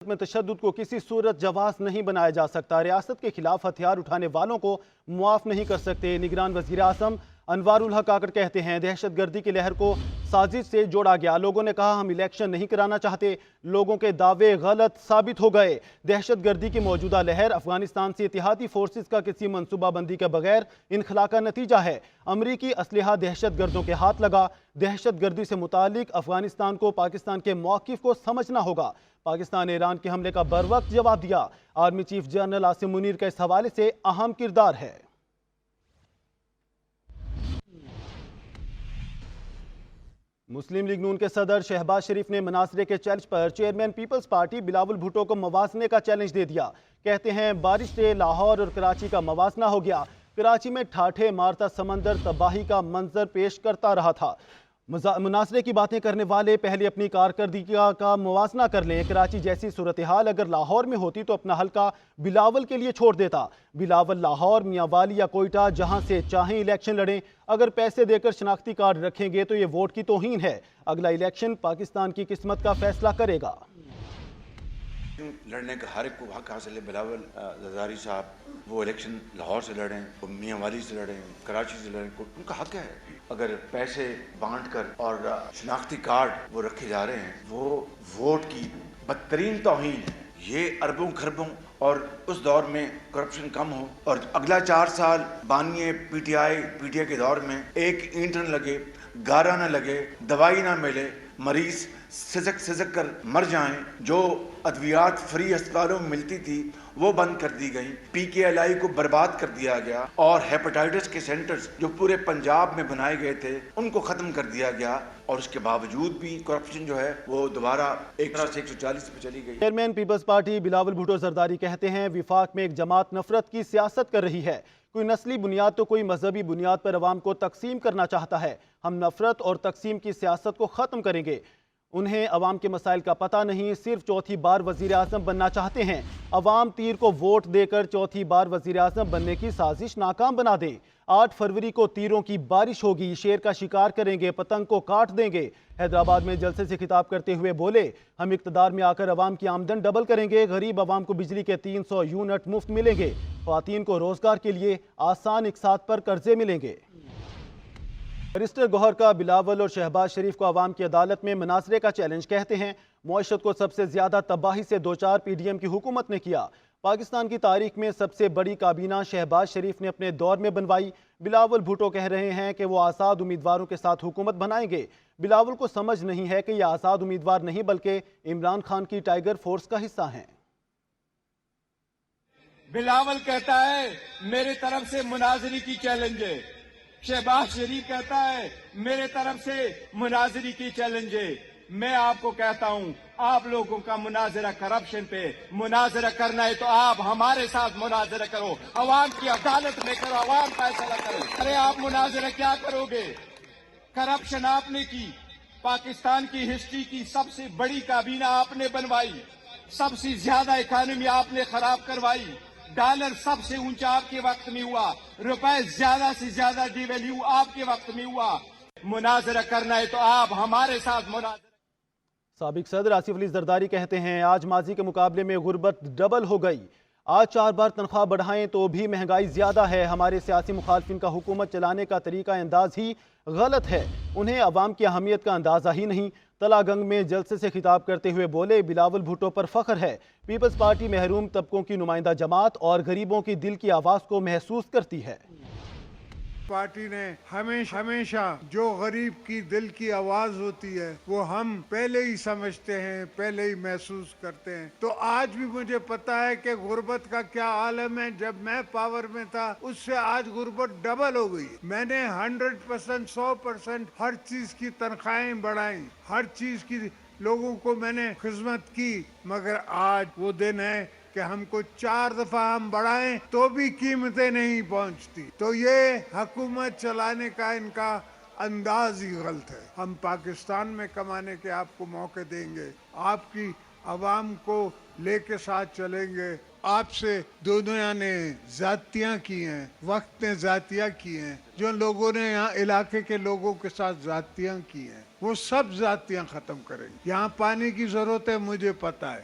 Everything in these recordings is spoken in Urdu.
میں تشدد کو کسی صورت جواز نہیں بنایا جا سکتا۔ ریاست کے خلاف ہتھیار اٹھانے والوں کو معاف نہیں کر سکتے۔ نگران وزیر اعظم انوار الحق کاکڑ کہتے ہیں دہشت گردی کی لہر کو سازش سے جوڑا گیا۔ لوگوں نے کہا ہم الیکشن نہیں کرانا چاہتے، لوگوں کے دعوے غلط ثابت ہو گئے۔ دہشت گردی کی موجودہ لہر افغانستان سے اتحادی فورسز کا کسی منصوبہ بندی کے بغیر انخلا کا نتیجہ ہے۔ امریکی اسلحہ دہشت گردوں کے ہاتھ لگا۔ دہشت گردی سے متعلق افغانستان کو پاکستان کے موقف کو سمجھنا ہوگا۔ پاکستان نے ایران کے حملے کا بروقت جواب دیا۔ Army chief general Asim Munir کا اس حوالے سے اہم کردار ہے۔ مسلم لیگ نون کے صدر شہباز شریف نے مناظرے کے چیلنج پر chairman Peoples party Bilawal Bhutto کو موازنے کا چیلنج دے دیا۔ کہتے ہیں بارش سے لاہور اور کراچی کا موازنہ ہو گیا۔ کراچی میں ٹھاٹھے مارتا سمندر تباہی کا منظر پیش کرتا رہا تھا۔ مناظرے کی باتیں کرنے والے پہلے اپنی کارکردگی کا موازنہ کر لیں۔ کراچی جیسی صورتحال اگر لاہور میں ہوتی تو اپنا حلقہ بلاول کے لیے چھوڑ دیتا۔ بلاول لاہور، میاں والی یا کوئٹہ جہاں سے چاہیں الیکشن لڑیں۔ اگر پیسے دے کر شناختی کارڈ رکھیں گے تو یہ ووٹ کی توہین ہے۔ اگلا الیکشن پاکستان کی قسمت کا فیصلہ کرے گا۔ لڑنے کا ہر ایک کو حق حاصل ہے۔ بلاول زرداری صاحب وہ الیکشن لاہور سے لڑیں، وہ میاں والی سے لڑیں، کراچی سے لڑیں، ان کا حق ہے۔ اگر پیسے بانٹ کر اور شناختی کارڈ وہ رکھے جا رہے ہیں، وہ ووٹ کی بدترین توہین ہے۔ یہ اربوں خربوں اور اس دور میں کرپشن کم ہو اور اگلا 4 سال بانیے پی ٹی آئی کے دور میں ایک اینٹ نہ لگے، گارا نہ لگے، دوائی نہ ملے، مریض سزک کر مر جائیں۔ جو ادویات فری ہسپتالوں میں ملتی تھی وہ بند کر دی گئی، پی کے ایل آئی کو برباد کر دیا گیا، اور ہیپاٹائٹس کے سینٹرز جو پورے پنجاب میں بنائے گئے تھے ان کو ختم کر دیا گیا، اور اس کے باوجود بھی کرپشن جو ہے وہ دوبارہ ایک طرح سے 140 پہ چلی گئی۔ Chairman Peoples party Bilawal Bhutto Zardari کہتے ہیں وفاق میں ایک جماعت نفرت کی سیاست کر رہی ہے۔ کوئی نسلی بنیاد تو کوئی مذہبی بنیاد پر عوام کو تقسیم کرنا چاہتا ہے۔ ہم نفرت اور تقسیم کی سیاست کو ختم کریں گے۔ انہیں عوام کے مسائل کا پتہ نہیں، صرف چوتھی بار وزیر اعظم بننا چاہتے ہیں۔ عوام تیر کو ووٹ دے کر چوتھی بار وزیر اعظم بننے کی سازش ناکام بنا دیں۔ 8 فروری کو تیروں کی بارش ہوگی، شیر کا شکار کریں گے، پتنگ کو کاٹ دیں گے۔ حیدرآباد میں جلسے سے خطاب کرتے ہوئے بولے ہم اقتدار میں آ کر عوام کی آمدن ڈبل کریں گے، غریب عوام کو بجلی کے 300 یونٹ مفت ملیں گے، خواتین کو روزگار کے لیے آسان اقساط پر قرضے ملیں گے۔ بیرسٹر گوہر کا بلاول اور شہباز شریف کو عوام کی عدالت میں مناظرے کا چیلنج۔ کہتے ہیں معیشت کو سب سے زیادہ تباہی سے دوچار پی ڈی ایم کی حکومت نے کیا۔ پاکستان کی تاریخ میں سب سے بڑی کابینہ شہباز شریف نے اپنے دور میں بنوائی۔ بلاول بھٹو کہہ رہے ہیں کہ وہ آزاد امیدواروں کے ساتھ حکومت بنائیں گے۔ بلاول کو سمجھ نہیں ہے کہ یہ آزاد امیدوار نہیں بلکہ عمران خان کی ٹائیگر فورس کا حصہ ہیں۔ بلاول کہتا ہے میرے طرف سے مناظری کی چیلنج ہے، شہباز شریف کہتا ہے میرے طرف سے مناظری کی چیلنج ہے۔ میں آپ کو کہتا ہوں آپ لوگوں کا مناظرہ کرپشن پہ مناظرہ کرنا ہے تو آپ ہمارے ساتھ مناظرہ کرو، عوام کی عدالت میں کرو، عوام فیصلہ کرو۔ ارے آپ مناظرہ کیا کرو گے؟ کرپشن آپ نے کی، پاکستان کی ہسٹری کی سب سے بڑی کابینہ آپ نے بنوائی، سب سے زیادہ اکانومی آپ نے خراب کروائی، ڈالر سب سے اونچا آپ کے وقت میں ہوا، روپے زیادہ سے زیادہ ڈی ویلیو آپ کے وقت میں ہوا۔ مناظرہ کرنا ہے تو آپ ہمارے ساتھ مناظرہ۔ سابق صدر آصف علی زرداری کہتے ہیں آج ماضی کے مقابلے میں غربت ڈبل ہو گئی۔ آج 4 بار تنخواہ بڑھائیں تو بھی مہنگائی زیادہ ہے۔ ہمارے سیاسی مخالفین کا حکومت چلانے کا طریقہ انداز ہی غلط ہے، انہیں عوام کی اہمیت کا اندازہ ہی نہیں۔ تلا گنگ میں جلسے سے خطاب کرتے ہوئے بولے بلاول بھٹو پر فخر ہے، پیپلز پارٹی محروم طبقوں کی نمائندہ جماعت اور غریبوں کی دل کی آواز کو محسوس کرتی ہے۔ پارٹی نے ہمیشہ جو غریب کی دل کی آواز ہوتی ہے وہ ہم پہلے ہی سمجھتے ہیں، پہلے ہی محسوس کرتے ہیں۔ تو آج بھی مجھے پتا ہے کہ غربت کا کیا عالم ہے۔ جب میں پاور میں تھا اس سے آج غربت ڈبل ہو گئی۔ میں نے 100%، 100% ہر چیز کی تنخواہیں بڑھائیں، ہر چیز کی لوگوں کو میں نے خدمت کی، مگر آج وہ دن ہے کہ ہم کو 4 دفعہ ہم بڑھائیں تو بھی قیمتیں نہیں پہنچتی۔ تو یہ حکومت چلانے کا ان کا انداز ہی غلط ہے۔ ہم پاکستان میں کمانے کے آپ کو موقع دیں گے، آپ کی عوام کو لے کے ساتھ چلیں گے۔ آپ سے دنیا نے زیادتیاں کی ہیں، وقت نے زیادتیاں کی ہیں، جو لوگوں نے یہاں علاقے کے لوگوں کے ساتھ زیادتیاں کی ہیں وہ سب زیادتیاں ختم کریں گے۔ یہاں پانی کی ضرورت ہے، مجھے پتا ہے،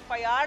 FIR